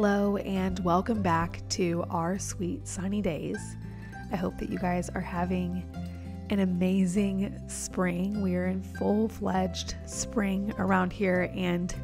Hello and welcome back to Our Sweet Sunny Days. I hope that you guys are having an amazing spring. We are in full-fledged spring around here, and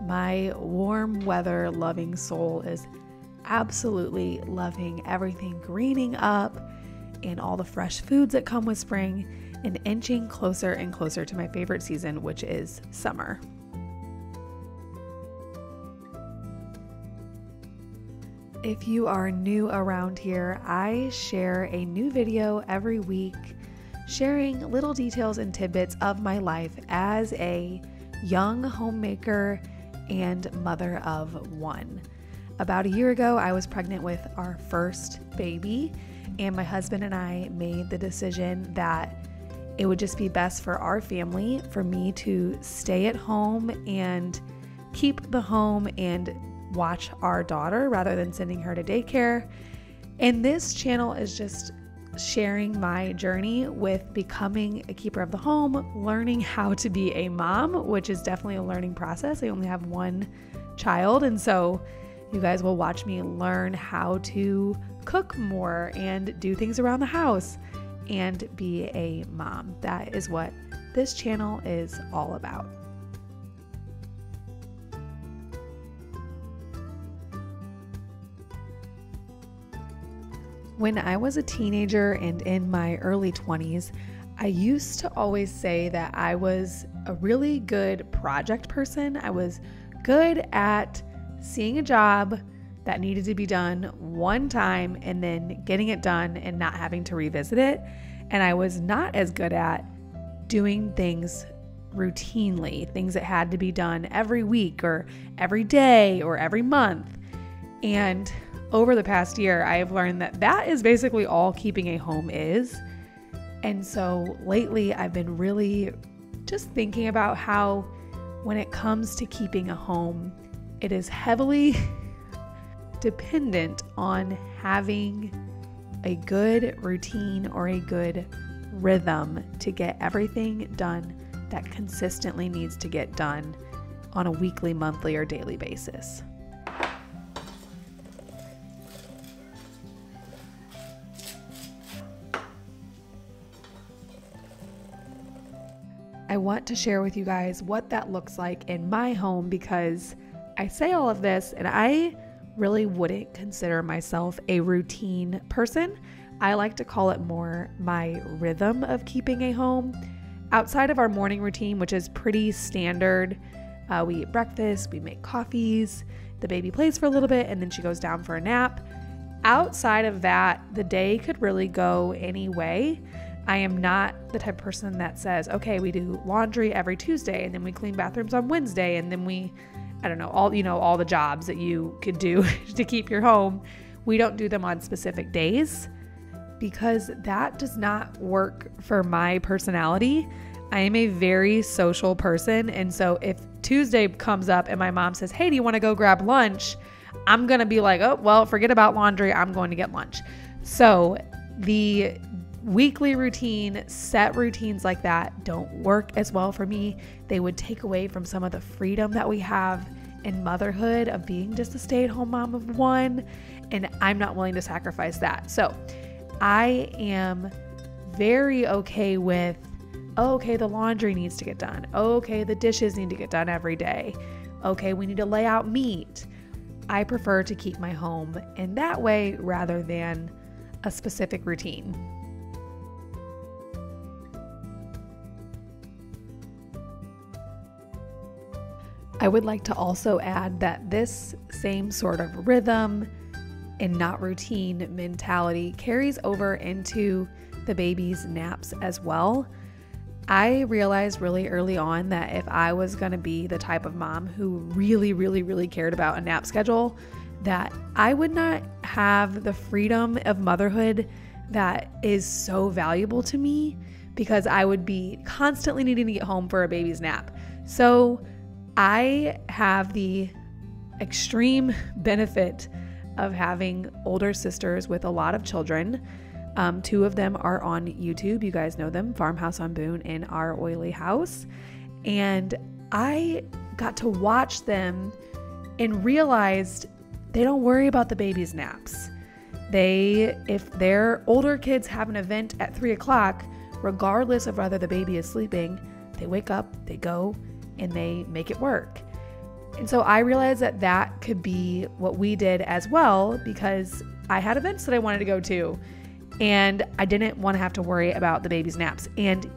my warm weather loving soul is absolutely loving everything greening up and all the fresh foods that come with spring, and inching closer and closer to my favorite season, which is summer. If you are new around here, I share a new video every week sharing little details and tidbits of my life as a young homemaker and mother of one. About a year ago, I was pregnant with our first baby, and my husband and I made the decision that it would just be best for our family for me to stay at home and keep the home and watch our daughter rather than sending her to daycare. And this channel is just sharing my journey with becoming a keeper of the home, learning how to be a mom, which is definitely a learning process. I only have one child, and so you guys will watch me learn how to cook more and do things around the house and be a mom. That is what this channel is all about. When I was a teenager and in my early 20s, I used to always say that I was a really good project person. I was good at seeing a job that needed to be done one time and then getting it done and not having to revisit it. And I was not as good at doing things routinely, things that had to be done every week or every day or every month. And over the past year, I have learned that that is basically all keeping a home is. And so lately, I've been really just thinking about how when it comes to keeping a home, it is heavily dependent on having a good routine or a good rhythm to get everything done that consistently needs to get done on a weekly, monthly, or daily basis. I want to share with you guys what that looks like in my home, because I say all of this and I really wouldn't consider myself a routine person. I like to call it more my rhythm of keeping a home. Outside of our morning routine, which is pretty standard, we eat breakfast, we make coffees, the baby plays for a little bit, and then she goes down for a nap. Outside of that, the day could really go any way. I am not the type of person that says, okay, we do laundry every Tuesday and then we clean bathrooms on Wednesday and then we, all the jobs that you could do to keep your home. We don't do them on specific days because that does not work for my personality. I am a very social person. And so if Tuesday comes up and my mom says, hey, do you want to go grab lunch? I'm going to be like, oh, well, forget about laundry. I'm going to get lunch. So the weekly routine, set routines like that don't work as well for me. They would take away from some of the freedom that we have in motherhood of being just a stay-at-home mom of one, and I'm not willing to sacrifice that. So I am very okay with, okay, the laundry needs to get done. Okay, the dishes need to get done every day. Okay, we need to lay out meat. I prefer to keep my home in that way rather than a specific routine. I would like to also add that this same sort of rhythm and not routine mentality carries over into the baby's naps as well. I realized really early on that if I was going to be the type of mom who really, really, really cared about a nap schedule, that I would not have the freedom of motherhood that is so valuable to me, because I would be constantly needing to get home for a baby's nap. So I have the extreme benefit of having older sisters with a lot of children. Two of them are on YouTube. You guys know them, Farmhouse on Boone and Our Oily House. And I got to watch them and realized they don't worry about the baby's naps. If their older kids have an event at 3 o'clock, regardless of whether the baby is sleeping, they wake up, they go, and they make it work. And so I realized that that could be what we did as well, because I had events that I wanted to go to, and I didn't want to have to worry about the baby's naps. And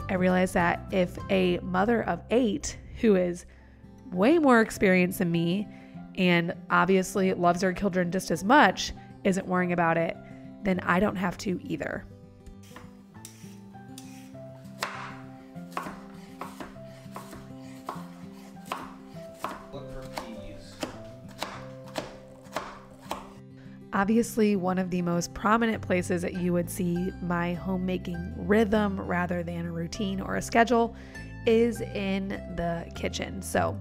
I realized that if a mother of 8, who is way more experienced than me, and obviously loves her children just as much, isn't worrying about it, then I don't have to either. Obviously, one of the most prominent places that you would see my homemaking rhythm rather than a routine or a schedule is in the kitchen. So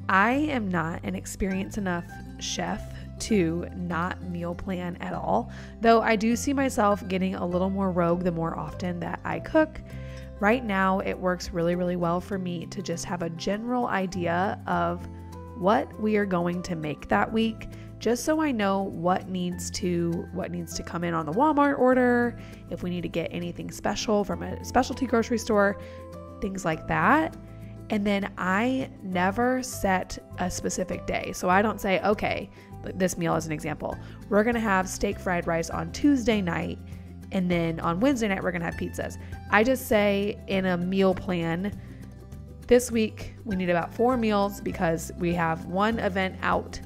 I am not an experienced enough chef to not meal plan at all, though I do see myself getting a little more rogue the more often that I cook. Right now, it works really, really well for me to just have a general idea of what we are going to make that week, just so I know what needs to come in on the Walmart order, if we need to get anything special from a specialty grocery store, things like that. And then I never set a specific day. So I don't say, okay, this meal as an example, we're going to have steak fried rice on Tuesday night, and then on Wednesday night, we're going to have pizzas. I just say in a meal plan, this week we need about 4 meals because we have one event out.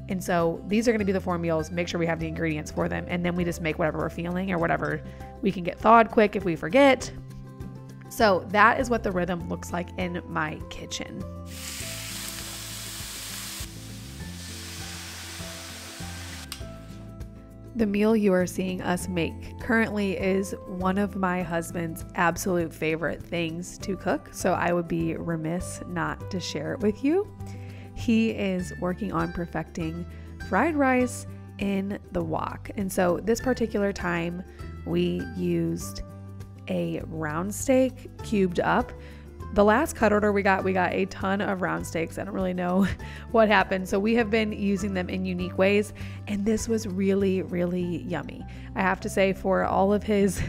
And so these are going to be the 4 meals. Make sure we have the ingredients for them. And then we just make whatever we're feeling or whatever we can get thawed quick if we forget. So that is what the rhythm looks like in my kitchen. The meal you are seeing us make currently is one of my husband's absolute favorite things to cook, so I would be remiss not to share it with you. He is working on perfecting fried rice in the wok, and so this particular time we used a round steak cubed up. The last cut order we got a ton of round steaks. I don't really know what happened. So we have been using them in unique ways. And this was really, really yummy. I have to say, for all of his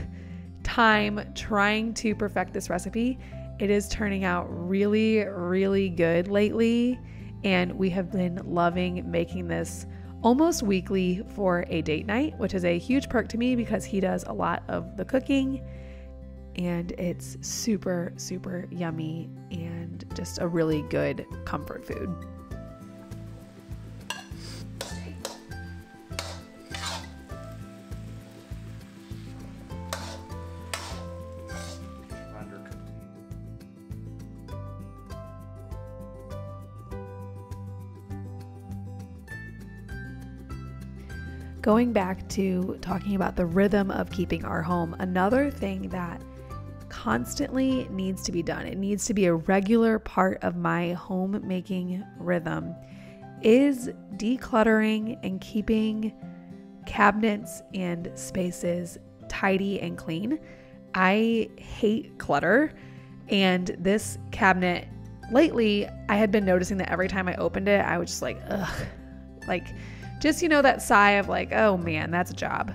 time trying to perfect this recipe, it is turning out really, really good lately. And we have been loving making this almost weekly for a date night, which is a huge perk to me because he does a lot of the cooking. And it's super, super yummy and just a really good comfort food. Going back to talking about the rhythm of keeping our home, another thing that constantly needs to be done, it needs to be a regular part of my homemaking rhythm, is decluttering and keeping cabinets and spaces tidy and clean. I hate clutter, and this cabinet lately, I had been noticing that every time I opened it, I was just like, ugh, like just, that sigh of like, oh man, that's a job.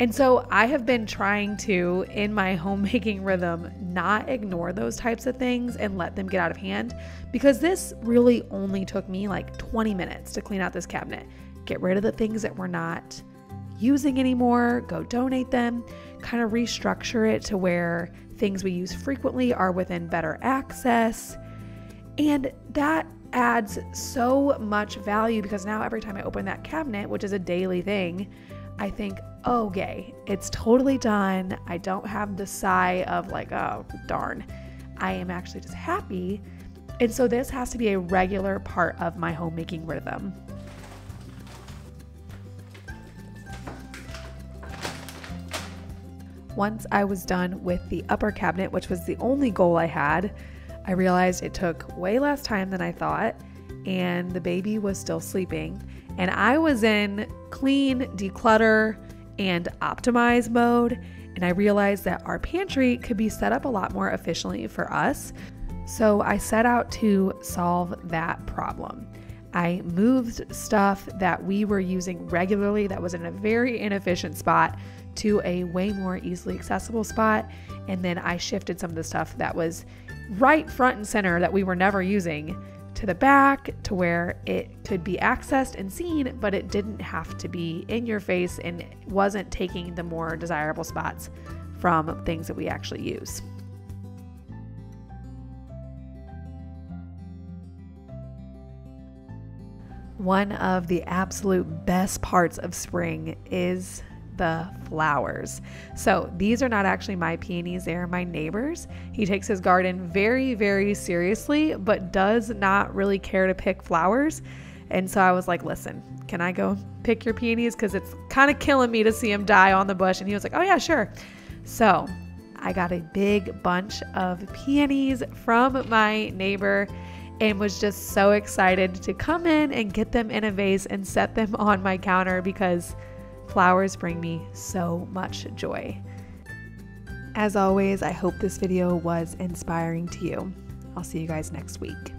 And so I have been trying to, in my homemaking rhythm, not ignore those types of things and let them get out of hand, because this really only took me like 20 minutes to clean out this cabinet, get rid of the things that we're not using anymore, go donate them, kind of restructure it to where things we use frequently are within better access. And that adds so much value, because now every time I open that cabinet, which is a daily thing, I think, okay, it's totally done. I don't have the sigh of like, oh, darn. I am actually just happy. And so this has to be a regular part of my homemaking rhythm. Once I was done with the upper cabinet, which was the only goal I had, I realized it took way less time than I thought, and the baby was still sleeping. And I was in clean, declutter, and optimize mode. And I realized that our pantry could be set up a lot more efficiently for us. So I set out to solve that problem. I moved stuff that we were using regularly that was in a very inefficient spot to a way more easily accessible spot. And then I shifted some of the stuff that was right front and center that we were never using to the back to where it could be accessed and seen, but it didn't have to be in your face and wasn't taking the more desirable spots from things that we actually use. One of the absolute best parts of spring is the flowers. So these are not actually my peonies, they are my neighbor's. He takes his garden very, very seriously, but does not really care to pick flowers. And so I was like, listen, can I go pick your peonies? Because it's kind of killing me to see them die on the bush. And he was like, oh yeah, sure. So I got a big bunch of peonies from my neighbor and was just so excited to come in and get them in a vase and set them on my counter because flowers bring me so much joy. As always, I hope this video was inspiring to you. I'll see you guys next week.